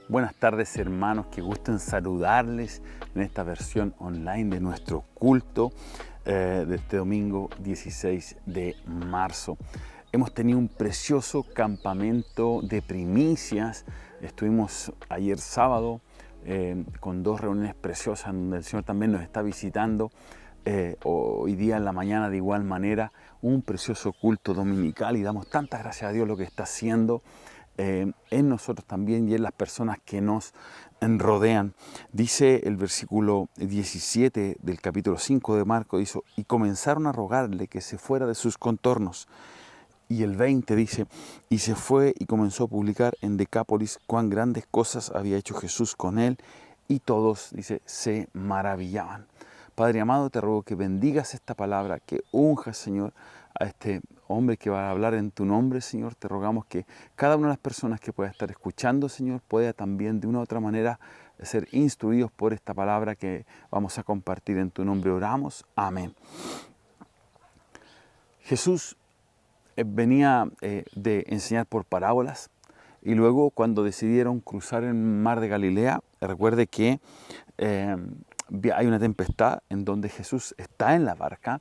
Buenas tardes, hermanos, qué gusto en saludarles en esta versión online de nuestro culto de este domingo 16 de marzo. Hemos tenido un precioso campamento de primicias. Estuvimos ayer sábado con dos reuniones preciosas donde el Señor también nos está visitando. Hoy día en la mañana de igual manera un precioso culto dominical, y damos tantas gracias a Dios lo que está haciendo en nosotros también y en las personas que nos rodean. Dice el versículo 17 del capítulo 5 de Marcos, dice: y comenzaron a rogarle que se fuera de sus contornos. Y el 20 dice: y se fue y comenzó a publicar en Decápolis cuán grandes cosas había hecho Jesús con él, y todos, dice, se maravillaban. Padre amado, te ruego que bendigas esta palabra, que unjas, Señor, a este hombre que va a hablar en tu nombre, Señor. Te rogamos que cada una de las personas que pueda estar escuchando, Señor, pueda también de una u otra manera ser instruidos por esta palabra que vamos a compartir en tu nombre. Oramos. Amén. Jesús venía de enseñar por parábolas, y luego cuando decidieron cruzar el mar de Galilea, recuerde que hay una tempestad en donde Jesús está en la barca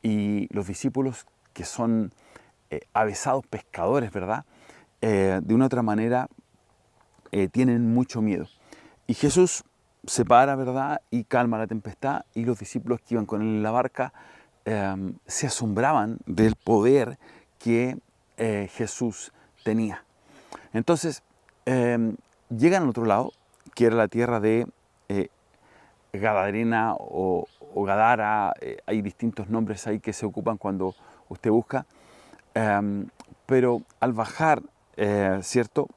y los discípulos, que son avesados pescadores, ¿verdad? De una u otra manera tienen mucho miedo. Y Jesús se para, ¿verdad? Y calma la tempestad, y los discípulos que iban con él en la barca se asombraban del poder que Jesús tenía. Entonces llegan al otro lado, que era la tierra de Gadarena o Gadara. Hay distintos nombres ahí que se ocupan cuando usted busca. Pero al bajar, ¿cierto?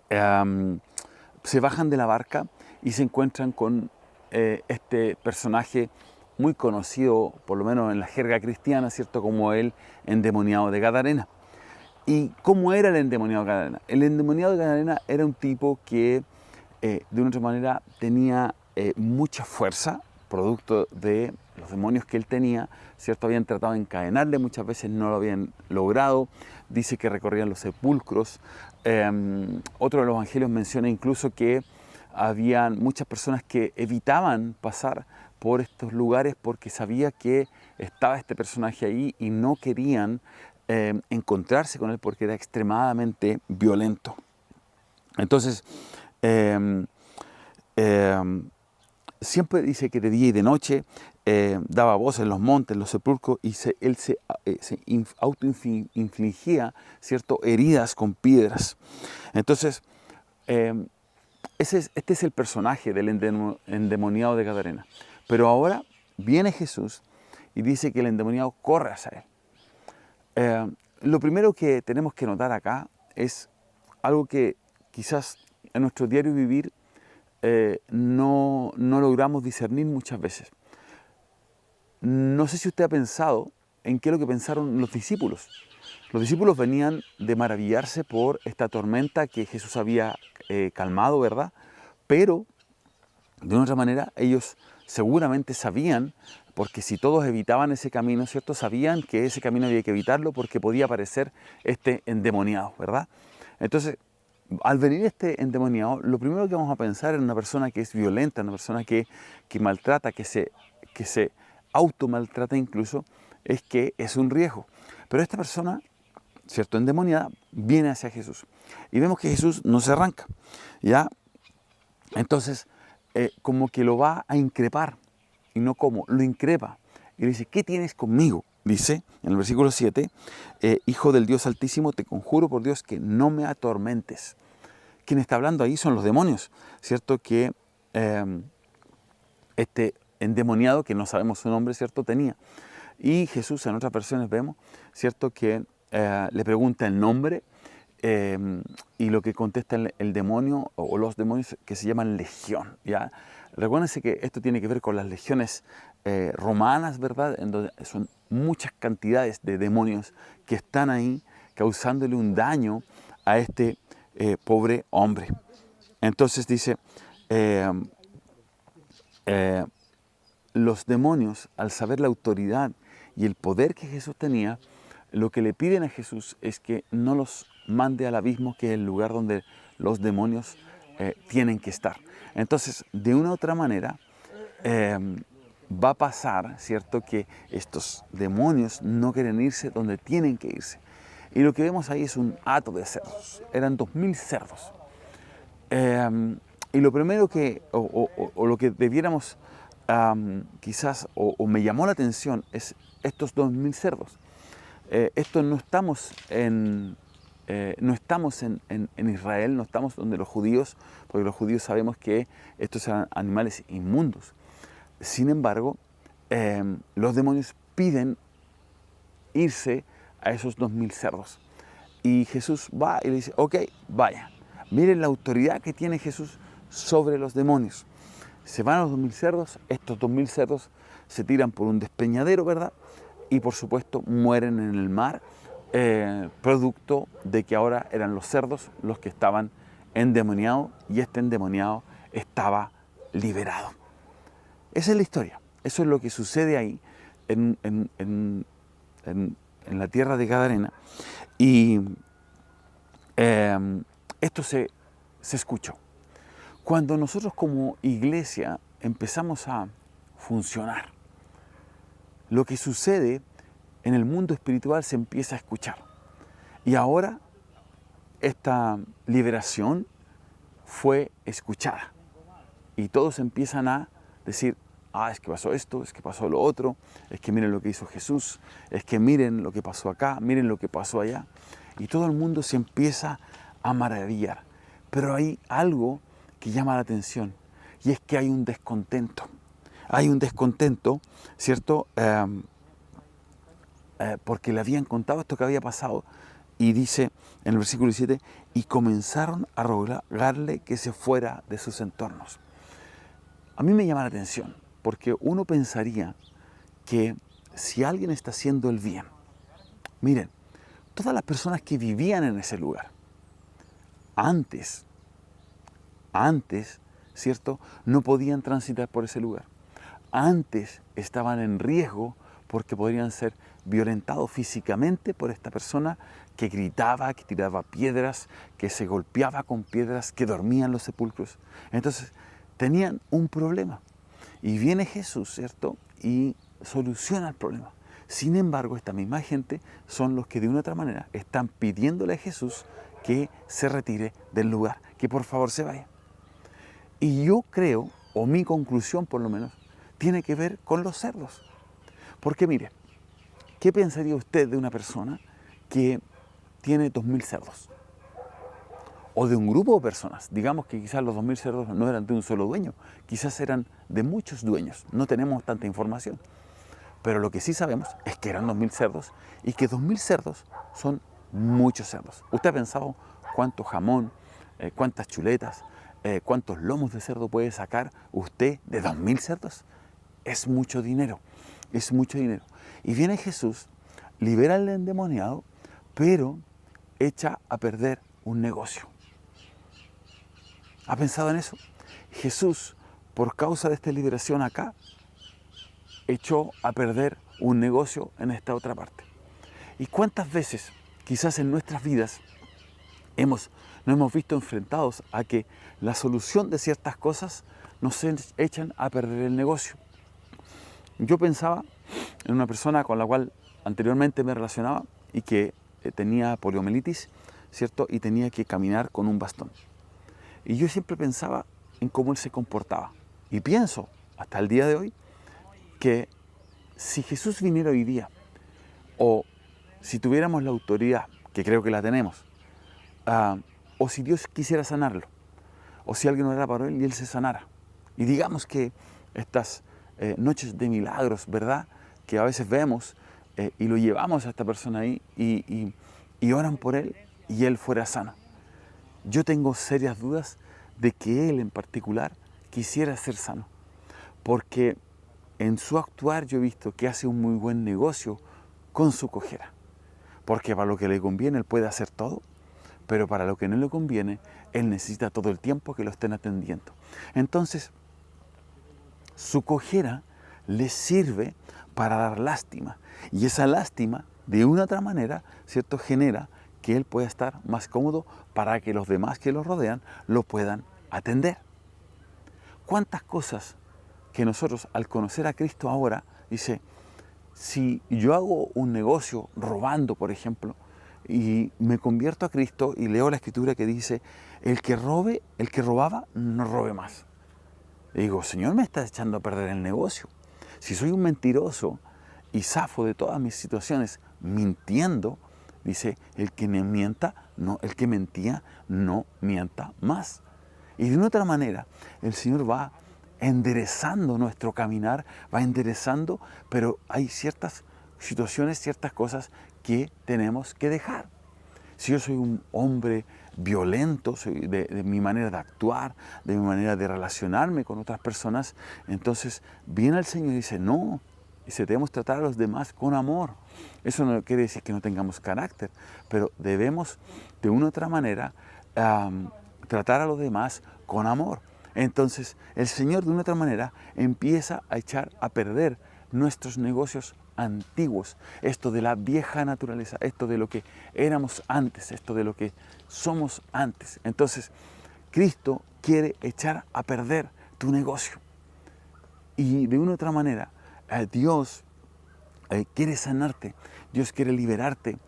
Se bajan de la barca y se encuentran con este personaje muy conocido, por lo menos en la jerga cristiana, ¿cierto?, como el endemoniado de Gadarena. ¿Y cómo era el endemoniado de Gadarena? El endemoniado de Gadarena era un tipo que de una otra manera tenía mucha fuerza, producto de los demonios que él tenía, ¿cierto? Habían tratado de encadenarle, muchas veces no lo habían logrado. Dice que recorrían los sepulcros. Otro de los evangelios menciona incluso que habían muchas personas que evitaban pasar por estos lugares porque sabía que estaba este personaje ahí y no querían encontrarse con él porque era extremadamente violento. Entonces, siempre dice que de día y de noche daba voces en los montes, en los sepulcros, y él se autoinfligía, ¿cierto?, heridas con piedras. Entonces, este es el personaje del endemoniado de Gadarena. Pero ahora viene Jesús y dice que el endemoniado corre hacia él. Lo primero que tenemos que notar acá es algo que quizás en nuestro diario vivir no logramos discernir muchas veces. No sé si usted ha pensado en qué es lo que pensaron los discípulos. Los discípulos venían de maravillarse por esta tormenta que Jesús había calmado, ¿verdad? Pero, de una otra manera, ellos seguramente sabían, porque si todos evitaban ese camino, ¿cierto?, sabían que ese camino había que evitarlo porque podía aparecer este endemoniado, ¿verdad? Entonces, al venir este endemoniado, lo primero que vamos a pensar en una persona que es violenta, una persona que maltrata, que se automaltrata incluso, es que es un riesgo. Pero esta persona, ¿cierto?, endemoniada, viene hacia Jesús. Y vemos que Jesús no se arranca, ¿ya? Entonces, como que lo va a increpar, y no como, lo increpa. Y le dice: ¿qué tienes conmigo? Dice en el versículo 7, Hijo del Dios Altísimo, te conjuro por Dios que no me atormentes. Quien está hablando ahí son los demonios, ¿cierto? Que este endemoniado, que no sabemos su nombre, ¿cierto?, tenía. Y Jesús, en otras versiones vemos, ¿cierto?, que le pregunta el nombre, y lo que contesta el demonio o los demonios, que se llaman legión, ¿ya? Recuérdense que esto tiene que ver con las legiones romanas, ¿verdad?, en donde son muchas cantidades de demonios que están ahí causándole un daño a este pobre hombre. Entonces dice, los demonios, al saber la autoridad y el poder que Jesús tenía, lo que le piden a Jesús es que no los mande al abismo, que es el lugar donde los demonios tienen que estar. Entonces, de una u otra manera, va a pasar, ¿cierto?, que estos demonios no quieren irse donde tienen que irse. Y lo que vemos ahí es un hato de cerdos. Eran 2000 cerdos. Y lo primero que, o lo que debiéramos quizás, o me llamó la atención, es estos 2000 cerdos. Esto no estamos en Israel, no estamos donde los judíos, porque los judíos sabemos que estos eran animales inmundos. Sin embargo, los demonios piden irse a esos 2000 cerdos. Y Jesús va y le dice, ok, vaya. Miren la autoridad que tiene Jesús sobre los demonios. Se van a los 2000 cerdos, estos 2000 cerdos se tiran por un despeñadero, ¿verdad? Y por supuesto mueren en el mar, producto de que ahora eran los cerdos los que estaban endemoniados y este endemoniado estaba liberado. Esa es la historia, eso es lo que sucede ahí en la tierra de Gadarena. Y esto se escuchó. Cuando nosotros como iglesia empezamos a funcionar, lo que sucede en el mundo espiritual se empieza a escuchar. Y ahora esta liberación fue escuchada. Y todos empiezan a decir, es que pasó esto, es que pasó lo otro, es que miren lo que hizo Jesús, es que miren lo que pasó acá, miren lo que pasó allá. Y todo el mundo se empieza a maravillar. Pero hay algo que llama la atención, y es que hay un descontento. Hay un descontento, ¿cierto? Porque le habían contado esto que había pasado. Y dice en el versículo 17, y comenzaron a rogarle que se fuera de sus entornos. A mí me llama la atención, porque uno pensaría que si alguien está haciendo el bien, miren, todas las personas que vivían en ese lugar, antes, ¿cierto?, no podían transitar por ese lugar. Antes estaban en riesgo porque podrían ser violentados físicamente por esta persona que gritaba, que tiraba piedras, que se golpeaba con piedras, que dormía en los sepulcros. Entonces, tenían un problema. Y viene Jesús, ¿cierto?, y soluciona el problema. Sin embargo, esta misma gente son los que de una u otra manera están pidiéndole a Jesús que se retire del lugar, que por favor se vaya. Y yo creo, o mi conclusión por lo menos, tiene que ver con los cerdos. Porque mire, ¿qué pensaría usted de una persona que tiene 2000 cerdos? O de un grupo de personas. Digamos que quizás los 2000 cerdos no eran de un solo dueño, quizás eran de muchos dueños. No tenemos tanta información. Pero lo que sí sabemos es que eran 2000 cerdos y que 2000 cerdos son muchos cerdos. ¿Usted ha pensado cuánto jamón, cuántas chuletas, cuántos lomos de cerdo puede sacar usted de 2000 cerdos? Es mucho dinero, es mucho dinero. Y viene Jesús, libera al endemoniado, pero echa a perder un negocio. ¿Ha pensado en eso? Jesús, por causa de esta liberación acá, echó a perder un negocio en esta otra parte. ¿Y cuántas veces, quizás en nuestras vidas, nos hemos visto enfrentados a que la solución de ciertas cosas nos echan a perder el negocio? Yo pensaba en una persona con la cual anteriormente me relacionaba y que tenía poliomielitis, ¿cierto? Y tenía que caminar con un bastón. Y yo siempre pensaba en cómo él se comportaba. Y pienso, hasta el día de hoy, que si Jesús viniera hoy día, o si tuviéramos la autoridad, que creo que la tenemos, o si Dios quisiera sanarlo, o si alguien orara para él y él se sanara, y digamos que estas noches de milagros, ¿verdad?, que a veces vemos y lo llevamos a esta persona ahí y oran por él y él fuera sano. Yo tengo serias dudas de que él en particular quisiera ser sano, porque en su actuar yo he visto que hace un muy buen negocio con su cojera, porque para lo que le conviene él puede hacer todo, pero para lo que no le conviene él necesita todo el tiempo que lo estén atendiendo. Entonces, su cojera le sirve para dar lástima, y esa lástima, de una u otra manera, ¿cierto?, genera que él pueda estar más cómodo para que los demás que lo rodean lo puedan atender. ¿Cuántas cosas que nosotros al conocer a Cristo ahora, dice, si yo hago un negocio robando, por ejemplo, y me convierto a Cristo y leo la escritura que dice, el que robaba, no robe más. Le digo, Señor, me estás echando a perder el negocio. Si soy un mentiroso y zafo de todas mis situaciones mintiendo, dice, el que me mienta, no, el que mentía, no mienta más. Y de una otra manera, el Señor va enderezando nuestro caminar, va enderezando, pero hay ciertas situaciones, ciertas cosas que tenemos que dejar. Si yo soy un hombre violento de mi manera de actuar, de mi manera de relacionarme con otras personas, entonces viene el Señor y dice, no, debemos tratar a los demás con amor. Eso no quiere decir que no tengamos carácter, pero debemos de una u otra manera tratar a los demás con amor. Entonces el Señor de una u otra manera empieza a echar a perder nuestros negocios antiguos, esto de la vieja naturaleza, esto de lo que éramos antes, esto de lo que somos antes. Entonces, Cristo quiere echar a perder tu negocio. Y de una u otra manera, Dios quiere sanarte, Dios quiere liberarte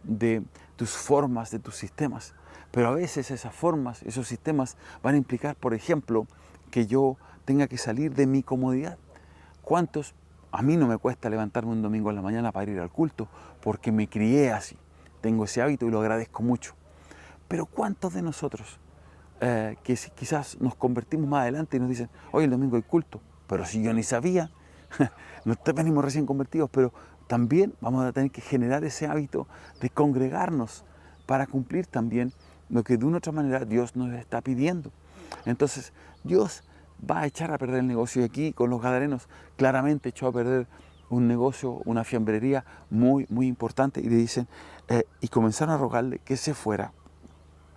de tus formas, de tus sistemas. Pero a veces esas formas, esos sistemas van a implicar, por ejemplo, que yo tenga que salir de mi comodidad. ¿Cuántos? A mí no me cuesta levantarme un domingo en la mañana para ir al culto, porque me crié así. Tengo ese hábito y lo agradezco mucho. Pero ¿cuántos de nosotros que quizás nos convertimos más adelante y nos dicen, hoy el domingo hay culto? Pero si yo ni sabía, no venimos recién convertidos, pero también vamos a tener que generar ese hábito de congregarnos para cumplir también lo que de una u otra manera Dios nos está pidiendo. Entonces, Dios va a echar a perder el negocio. Y aquí con los gadarenos claramente echó a perder un negocio, una fiambrería muy, muy importante. Y le dicen, y comenzaron a rogarle que se fuera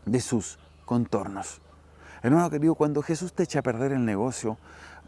de sus contornos. Hermano querido, cuando Jesús te echa a perder el negocio,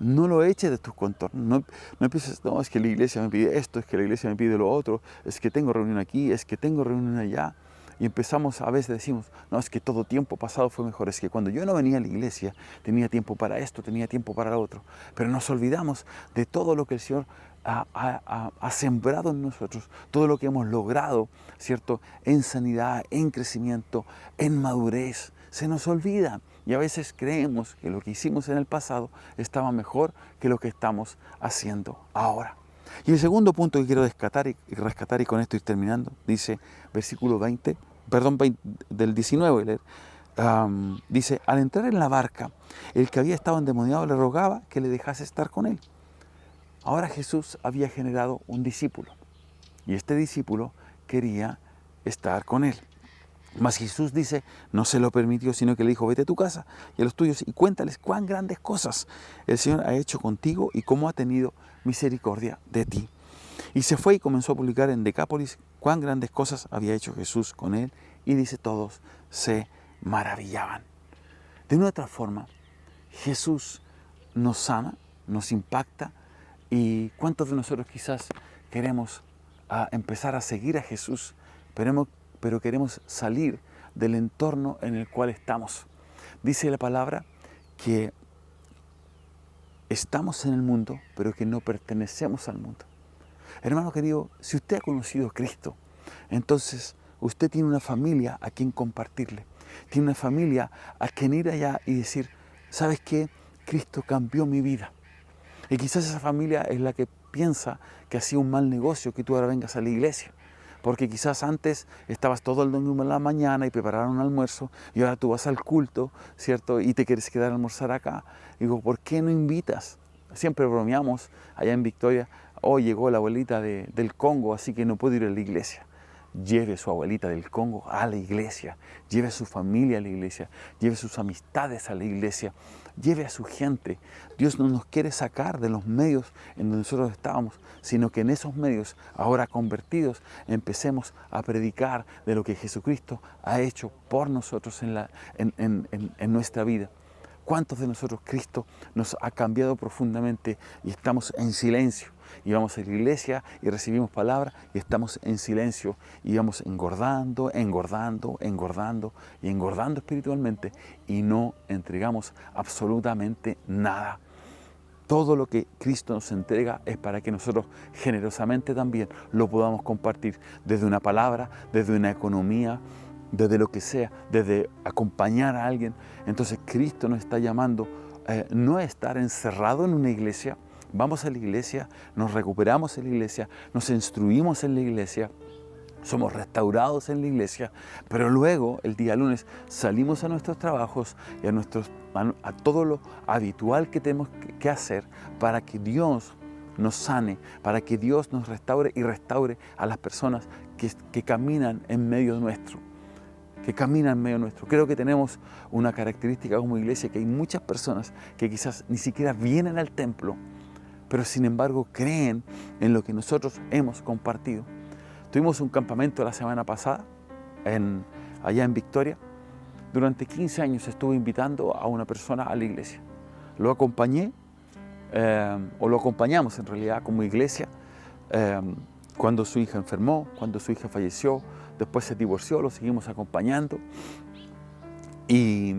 no lo eche de tus contornos. No empieces, no, es que la iglesia me pide esto, es que la iglesia me pide lo otro, es que tengo reunión aquí, es que tengo reunión allá. Y empezamos, a veces decimos, no, es que todo tiempo pasado fue mejor, es que cuando yo no venía a la iglesia tenía tiempo para esto, tenía tiempo para lo otro. Pero nos olvidamos de todo lo que el Señor ha sembrado en nosotros, todo lo que hemos logrado, ¿cierto? En sanidad, en crecimiento, en madurez. Se nos olvida y a veces creemos que lo que hicimos en el pasado estaba mejor que lo que estamos haciendo ahora. Y el segundo punto que quiero rescatar y con esto ir terminando, dice versículo 20, del 19, leer, dice, al entrar en la barca, el que había estado endemoniado le rogaba que le dejase estar con él. Ahora Jesús había generado un discípulo y este discípulo quería estar con él. Mas Jesús dice, no se lo permitió, sino que le dijo, vete a tu casa y a los tuyos y cuéntales cuán grandes cosas el Señor ha hecho contigo y cómo ha tenido misericordia de ti. Y se fue y comenzó a publicar en Decápolis cuán grandes cosas había hecho Jesús con él. Y dice, todos se maravillaban. De una u otra forma, Jesús nos sana, nos impacta. ¿Y cuántos de nosotros quizás queremos empezar a seguir a Jesús, pero queremos salir del entorno en el cual estamos? Dice la palabra que estamos en el mundo, pero que no pertenecemos al mundo. Hermano querido, si usted ha conocido a Cristo, entonces usted tiene una familia a quien compartirle. Tiene una familia a quien ir allá y decir, ¿sabes qué? Cristo cambió mi vida. Y quizás esa familia es la que piensa que ha sido un mal negocio que tú ahora vengas a la iglesia. Porque quizás antes estabas todo el domingo en la mañana y prepararon un almuerzo y ahora tú vas al culto, ¿cierto? Y te quieres quedar a almorzar acá. Digo, ¿por qué no invitas? Siempre bromeamos allá en Victoria, hoy llegó la abuelita del Congo, así que no puedo ir a la iglesia. Lleve a su abuelita del Congo a la iglesia, lleve a su familia a la iglesia, lleve sus amistades a la iglesia, lleve a su gente. Dios no nos quiere sacar de los medios en donde nosotros estábamos, sino que en esos medios, ahora convertidos, empecemos a predicar de lo que Jesucristo ha hecho por nosotros en nuestra vida. ¿Cuántos de nosotros Cristo nos ha cambiado profundamente y estamos en silencio? y vamos a la iglesia y recibimos palabra y estamos en silencio y vamos engordando, engordando, engordando y engordando espiritualmente y no entregamos absolutamente nada. Todo lo que Cristo nos entrega es para que nosotros generosamente también lo podamos compartir desde una palabra, desde una economía, desde lo que sea, desde acompañar a alguien. Entonces Cristo nos está llamando no a estar encerrado en una iglesia. Vamos a la iglesia, nos recuperamos en la iglesia, nos instruimos en la iglesia, somos restaurados en la iglesia, pero luego el día lunes salimos a nuestros trabajos y a todo lo habitual que tenemos que hacer para que Dios nos sane, para que Dios nos restaure y restaure a las personas que caminan en medio nuestro. Creo que tenemos una característica como iglesia, que hay muchas personas que quizás ni siquiera vienen al templo, pero sin embargo creen en lo que nosotros hemos compartido. Tuvimos un campamento la semana pasada, allá en Victoria. Durante 15 años estuve invitando a una persona a la iglesia. Lo acompañé, o lo acompañamos en realidad como iglesia, cuando su hija enfermó, cuando su hija falleció, después se divorció, lo seguimos acompañando. Y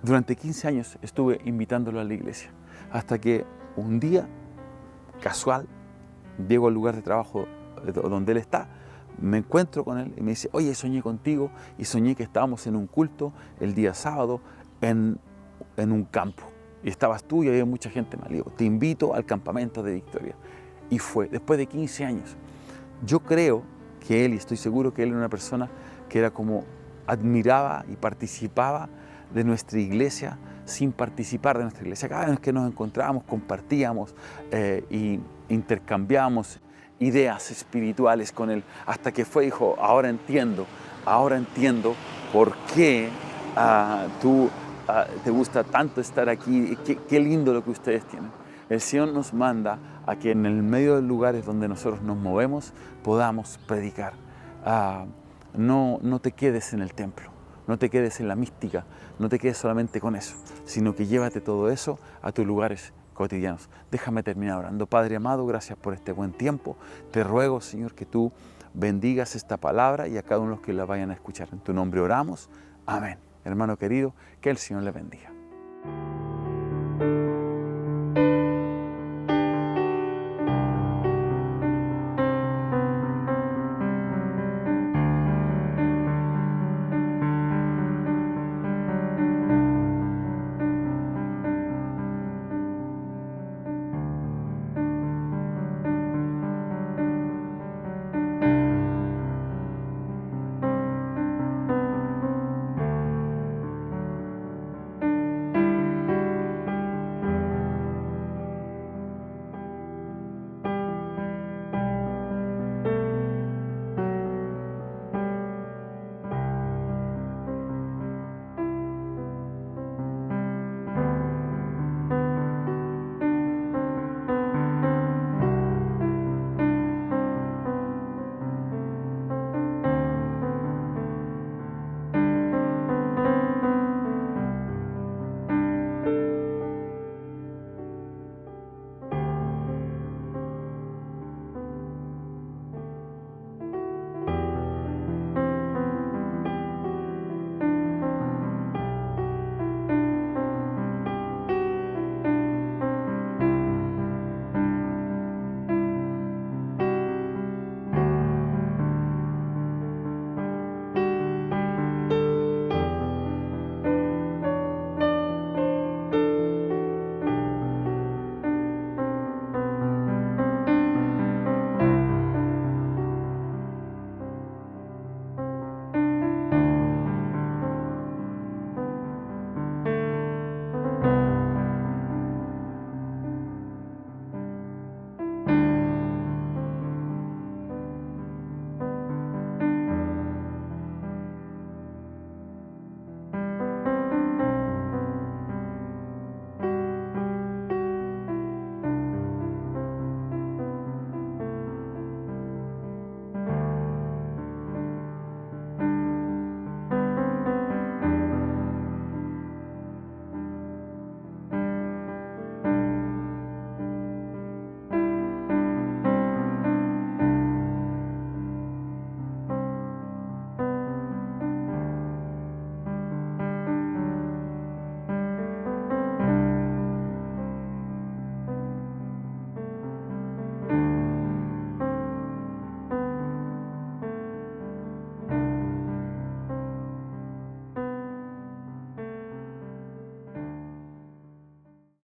durante 15 años estuve invitándolo a la iglesia, hasta que un día, casual, llego al lugar de trabajo donde él está, me encuentro con él y me dice: oye, soñé contigo y soñé que estábamos en un culto el día sábado en un campo. Y estabas tú y había mucha gente más. Le digo: te invito al campamento de Victoria. Y fue, después de 15 años. Yo creo que él, y estoy seguro que él era una persona que era como admiraba y participaba de nuestra iglesia sin participar de nuestra iglesia. Cada vez que nos encontrábamos, compartíamos y intercambiábamos ideas espirituales con él, hasta que dijo: ahora entiendo por qué te gusta tanto estar aquí, qué lindo lo que ustedes tienen. El Señor nos manda a que en el medio de lugares donde nosotros nos movemos podamos predicar. No te quedes en el templo, no te quedes en la mística, no te quedes solamente con eso, sino que llévate todo eso a tus lugares cotidianos. Déjame terminar orando. Padre amado, gracias por este buen tiempo. Te ruego, Señor, que tú bendigas esta palabra y a cada uno de los que la vayan a escuchar. En tu nombre oramos. Amén. Hermano querido, que el Señor le bendiga.